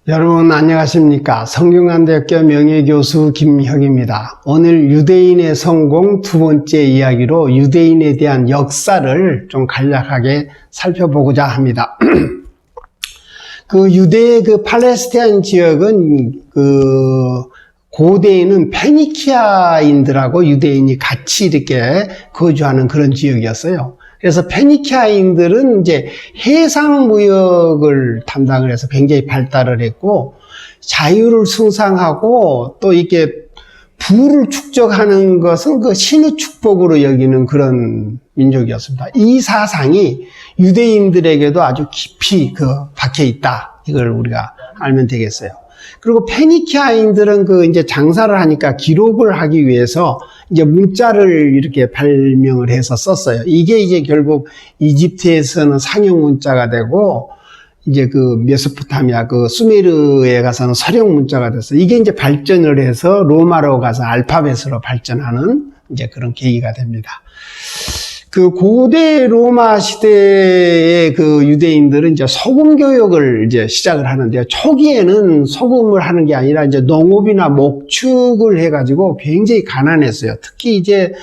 여러분 안녕하십니까? 성균관대학교 명예교수 김혁입니다. 오늘 유대인의 성공 두 번째 이야기로 유대인에 대한 역사를 좀 간략하게 살펴보고자 합니다. 유대의 팔레스타인 지역은 고대에는 페니키아인들하고 유대인이 같이 이렇게 거주하는 그런 지역이었어요. 그래서 페니키아인들은 이제 해상 무역을 담당을 해서 굉장히 발달을 했고, 자유를 숭상하고 또 이렇게 부를 축적하는 것은 신의 축복으로 여기는 그런 민족이었습니다. 이 사상이 유대인들에게도 아주 깊이 박혀 있다. 이걸 우리가 알면 되겠어요. 그리고 페니키아인들은 이제 장사를 하니까 기록을 하기 위해서 이제 문자를 이렇게 발명을 해서 썼어요. 이게 이제 결국 이집트에서는 상형 문자가 되고, 이제 메소포타미아, 수메르에 가서는 서령 문자가 됐어요. 이게 이제 발전을 해서 로마로 가서 알파벳으로 발전하는 이제 그런 계기가 됩니다. 고대 로마 시대의 유대인들은 이제 소금 교육을 이제 시작을 하는데요. 초기에는 소금을 하는 게 아니라 이제 농업이나 목축을 해가지고 굉장히 가난했어요. 특히 이제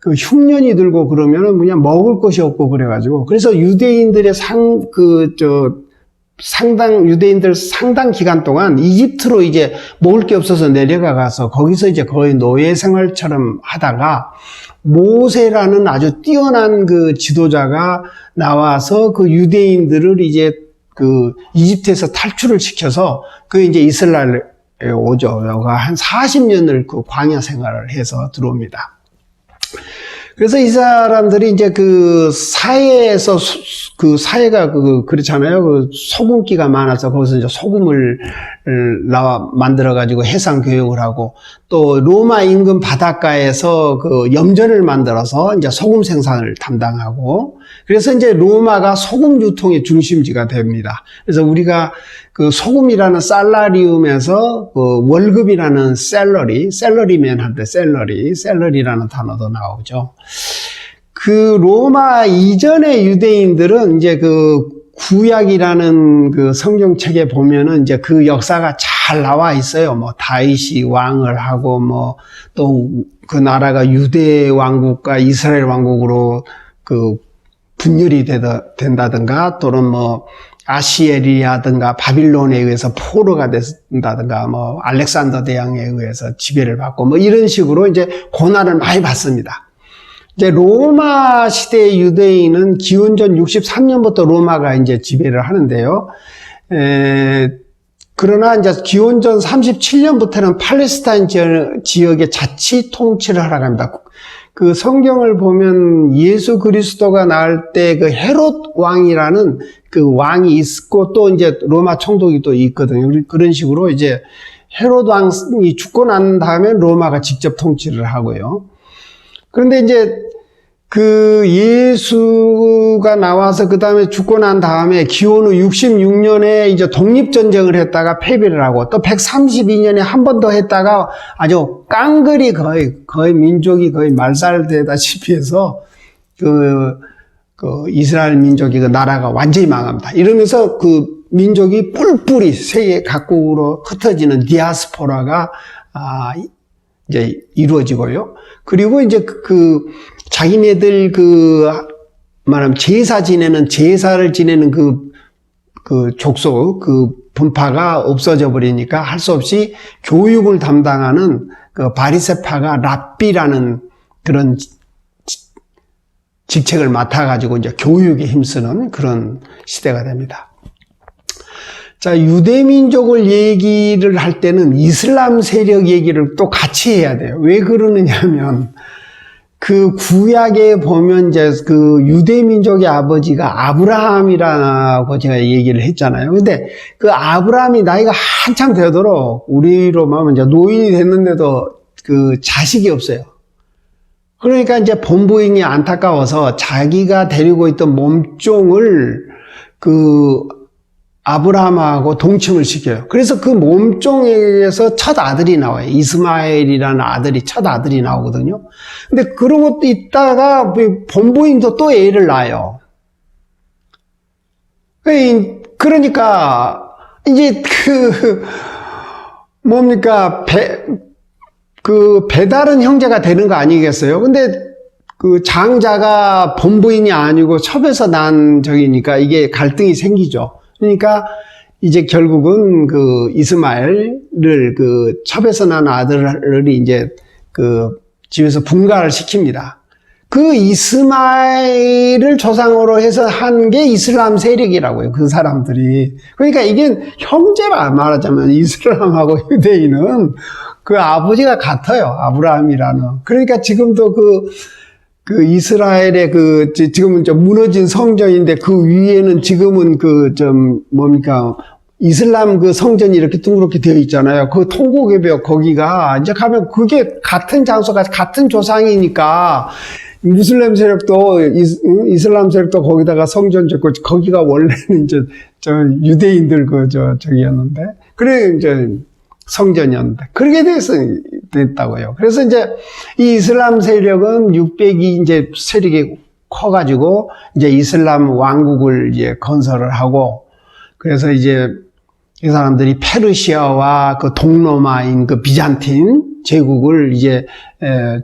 흉년이 들고 그러면은 그냥 먹을 것이 없고 그래가지고. 그래서 유대인들의 유대인들 상당 기간 동안 이집트로 이제 먹을 게 없어서 내려가서 거기서 이제 거의 노예 생활처럼 하다가 모세라는 아주 뛰어난 지도자가 나와서 유대인들을 이제 이집트에서 탈출을 시켜서 이제 이스라엘에 오죠. 한 40년을 광야 생활을 해서 들어옵니다. 그래서 이 사람들이 이제 사회에서 사회가 그렇잖아요. 소금기가 많아서 거기서 이제 소금을 만들어가지고 해상 교육을 하고, 또 로마 인근 바닷가에서 염전을 만들어서 이제 소금 생산을 담당하고, 그래서 이제 로마가 소금 유통의 중심지가 됩니다. 그래서 우리가 소금이라는 살라리움에서 월급이라는 셀러리맨한테 셀러리라는 단어도 나오죠. 로마 이전의 유대인들은 이제 구약이라는 성경책에 보면은 이제 역사가 잘 나와 있어요. 다윗이 왕을 하고, 또 나라가 유대 왕국과 이스라엘 왕국으로 분열이 된다든가, 또는 아시에리아든가 바빌론에 의해서 포로가 된다든가, 알렉산더 대왕에 의해서 지배를 받고, 이런 식으로 이제 고난을 많이 받습니다. 이제 로마 시대의 유대인은 기원전 63년부터 로마가 이제 지배를 하는데요. 그러나 이제 기원전 37년부터는 팔레스타인 지역의 자치 통치를 하라고 합니다. 성경을 보면 예수 그리스도가 나을 때 헤롯 왕이라는 왕이 있고, 또 이제 로마 총독이 또 있거든요. 그런 식으로 이제 헤롯 왕이 죽고 난 다음에 로마가 직접 통치를 하고요. 그런데 이제 예수가 나와서 그 다음에 죽고 난 다음에 기원 후 66년에 이제 독립전쟁을 했다가 패배를 하고, 또 132년에 한 번 더 했다가 아주 깡그리 거의 민족이 거의 말살되다시피 해서 이스라엘 민족이 나라가 완전히 망합니다. 이러면서 민족이 뿔뿔이 세계 각국으로 흩어지는 디아스포라가 이제 이루어지고요. 그리고 이제 자기네들 말하면 제사를 지내는 족속, 분파가 없어져 버리니까 할 수 없이 교육을 담당하는 바리새파가 랍비라는 그런 직책을 맡아가지고 이제 교육에 힘쓰는 그런 시대가 됩니다. 자, 유대민족을 얘기를 할 때는 이슬람 세력 얘기를 또 같이 해야 돼요. 왜 그러느냐면, 구약에 보면 이제 유대민족의 아버지가 아브라함이라고 제가 얘기를 했잖아요. 근데 아브라함이 나이가 한참 되도록 우리로 말하면 이제 노인이 됐는데도 자식이 없어요. 그러니까 이제 본부인이 안타까워서 자기가 데리고 있던 몸종을 아브라함하고 동침을 시켜요. 그래서 몸종에서 첫 아들이 나와요. 이스마엘이라는 첫 아들이 나오거든요. 근데 그러고 있다가 본부인도 또 애를 낳아요. 그러니까 이제 뭡니까, 배다른 형제가 되는 거 아니겠어요? 근데 그 장자가 본부인이 아니고 첩에서 난 적이니까 이게 갈등이 생기죠. 그러니까 이제 결국은 그 이스마엘을 그 첩에서 난 아들을 이제 그 집에서 분가를 시킵니다. 그 이스마엘을 조상으로 해서 한 게 이슬람 세력이라고요. 그 사람들이. 그러니까 이게 형제라 말하자면 이슬람하고 유대인은 그 아버지가 같아요. 아브라함이라는. 그러니까 지금도 그 이스라엘의 지금은 좀 무너진 성전인데 그 위에는 지금은 뭡니까. 이슬람 그 성전이 이렇게 둥그렇게 되어 있잖아요. 그 통곡의 벽 거기가 이제 가면 그게 같은 장소가 같은 조상이니까 무슬림 세력도 이슬람 세력도 거기다가 성전 짓고 거기가 원래는 이제 유대인들 저기였는데 그래 이제 성전이었는데 그렇게 됐다고요. 그래서 이제 이 이슬람 세력은 600이 이제 세력이 커가지고 이제 이슬람 왕국을 이제 건설을 하고 그래서 이제 이 사람들이 페르시아와 그 동로마인 그 비잔틴 제국을 이제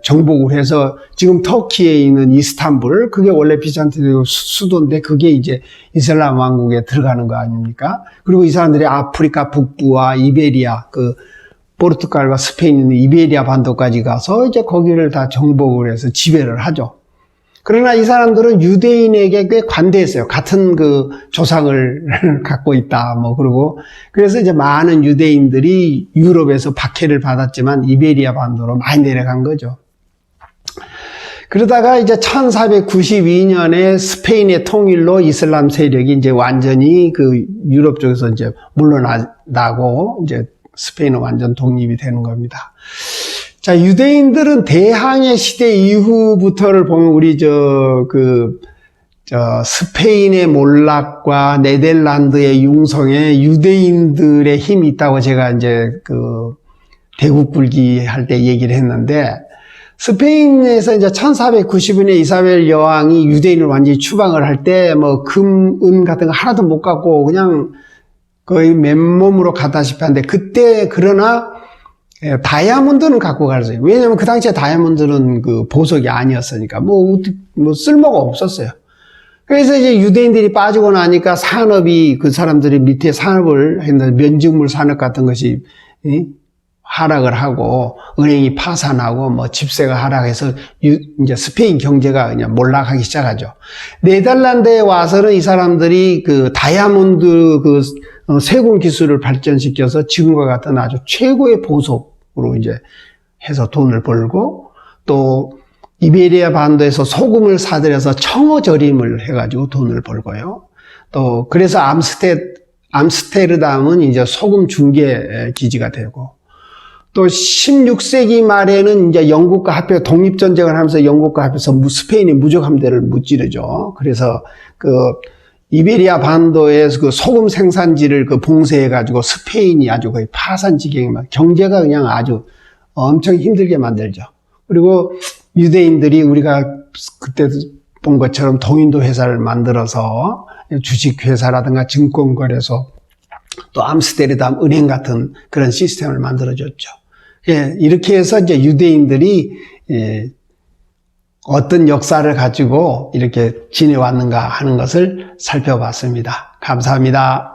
정복을 해서 지금 터키에 있는 이스탄불 그게 원래 비잔틴 수도인데 그게 이제 이슬람 왕국에 들어가는 거 아닙니까? 그리고 이 사람들이 아프리카 북부와 이베리아 그 포르투갈과 스페인 있는 이베리아 반도까지 가서 이제 거기를 다 정복을 해서 지배를 하죠. 그러나 이 사람들은 유대인에게 꽤 관대했어요. 같은 그 조상을 갖고 있다. 그러고. 그래서 이제 많은 유대인들이 유럽에서 박해를 받았지만 이베리아 반도로 많이 내려간 거죠. 그러다가 이제 1492년에 스페인의 통일로 이슬람 세력이 이제 완전히 그 유럽 쪽에서 이제 물러나고 이제 스페인은 완전 독립이 되는 겁니다. 자, 유대인들은 대항해 시대 이후부터를 보면 우리 스페인의 몰락과 네덜란드의 융성에 유대인들의 힘이 있다고 제가 이제 대국불기 할 때 얘기를 했는데 스페인에서 이제 1490년에 이사벨 여왕이 유대인을 완전히 추방을 할 때 금, 은 같은 거 하나도 못 갖고 그냥 거의 맨몸으로 가다시피 한데 그때 그러나 다이아몬드는 갖고 갔어요. 왜냐면 그 당시에 다이아몬드는 그 보석이 아니었으니까 쓸모가 없었어요. 그래서 이제 유대인들이 빠지고 나니까 산업이 그 사람들이 밑에 산업을 했는데 면직물 산업 같은 것이 하락을 하고 은행이 파산하고 집세가 하락해서 이제 스페인 경제가 그냥 몰락하기 시작하죠. 네덜란드에 와서는 이 사람들이 그 다이아몬드 세공 기술을 발전시켜서 지금과 같은 아주 최고의 보석으로 이제 해서 돈을 벌고 또 이베리아 반도에서 소금을 사들여서 청어절임을 해가지고 돈을 벌고요. 또 그래서 암스테르담은 이제 소금 중개 기지가 되고 또 16세기 말에는 이제 영국과 합해 독립전쟁을 하면서 영국과 합해서 스페인의 무적 함대를 무찌르죠. 그래서 이베리아 반도에서 그 소금 생산지를 봉쇄해가지고 스페인이 아주 거의 파산지경에 경제가 그냥 아주 엄청 힘들게 만들죠. 그리고 유대인들이 우리가 그때 본 것처럼 동인도 회사를 만들어서 주식회사라든가 증권거래소 또 암스테르담 은행 같은 그런 시스템을 만들어줬죠. 예, 이렇게 해서 이제 유대인들이 어떤 역사를 가지고 이렇게 지내왔는가 하는 것을 살펴봤습니다. 감사합니다.